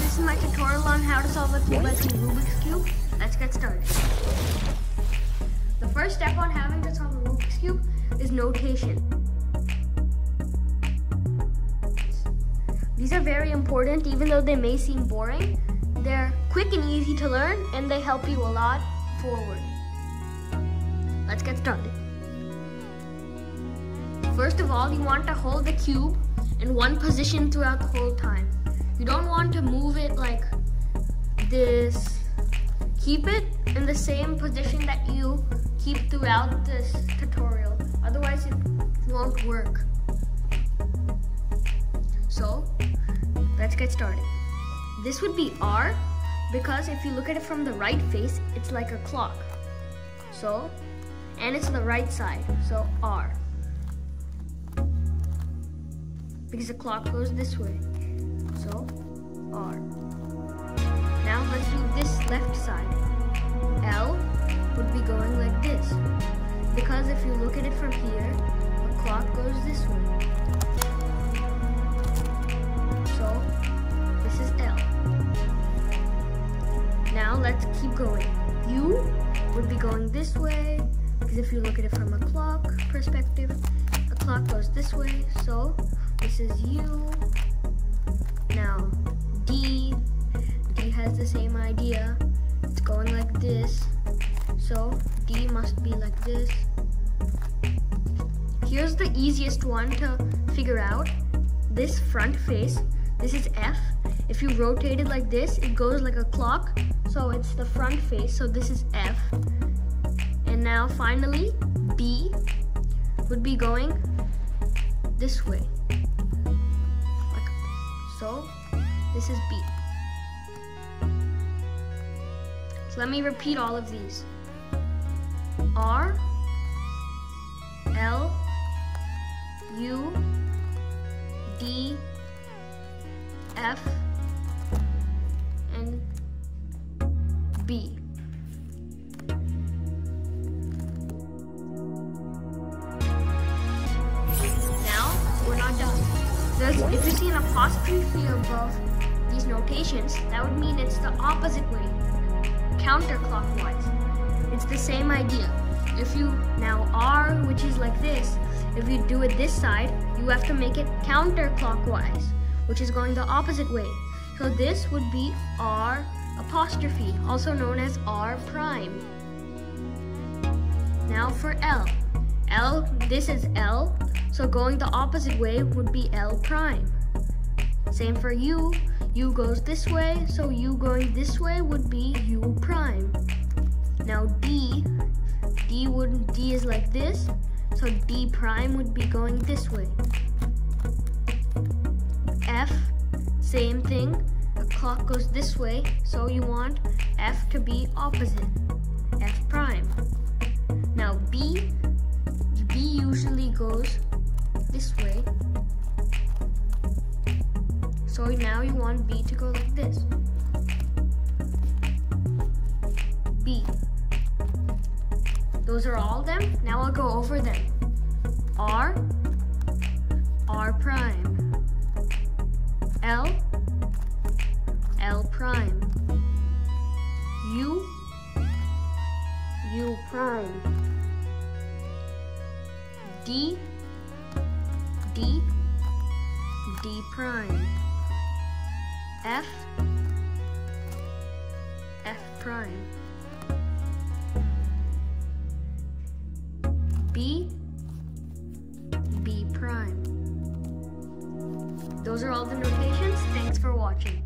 this is my tutorial on how to solve a 2x3 Rubik's Cube. Let's get started. The first step on having to solve a Rubik's Cube is notation. These are very important even though they may seem boring. They're quick and easy to learn and they help you a lot forward. Let's get started. First of all, you want to hold the cube in one position throughout the whole time. You don't want to move it like this. Keep it in the same position that you keep throughout this tutorial. Otherwise, it won't work. So, let's get started. This would be R because if you look at it from the right face, it's like a clock. So, and it's the right side, so R. Because the clock goes this way. So, R. Now let's do this left side. L would be going like this. Because if you look at it from here, the clock goes this way. So, this is L. Now let's keep going. U would be going this way. Because if you look at it from a clock perspective, the clock goes this way. So, this is U. Now, D has the same idea. It's going like this. So, D must be like this. Here's the easiest one to figure out. This front face, this is F. If you rotate it like this, it goes like a clock. So, it's the front face. So, this is F. And now, finally, B would be going this way. So, this is B. So let me repeat all of these. R, L, U, D, F, and B. Now, we're not done. If you see an apostrophe above these notations, that would mean it's the opposite way, counterclockwise. It's the same idea. If you now R, which is like this, if you do it this side, you have to make it counterclockwise, which is going the opposite way. So this would be R apostrophe, also known as R prime. Now for L. L, this is L. So going the opposite way would be L prime. Same for U. U goes this way, so U going this way would be U prime. Now D is like this, so D prime would be going this way. F, same thing. The clock goes this way, so you want F to be opposite, F prime. Now B usually goes this way. So now you want B to go like this. B. Those are all of them. Now I'll go over them. R, R prime. L, L prime. U, U prime. D, D, D prime. F, F prime. B, B prime. Those are all the notations. Thanks for watching.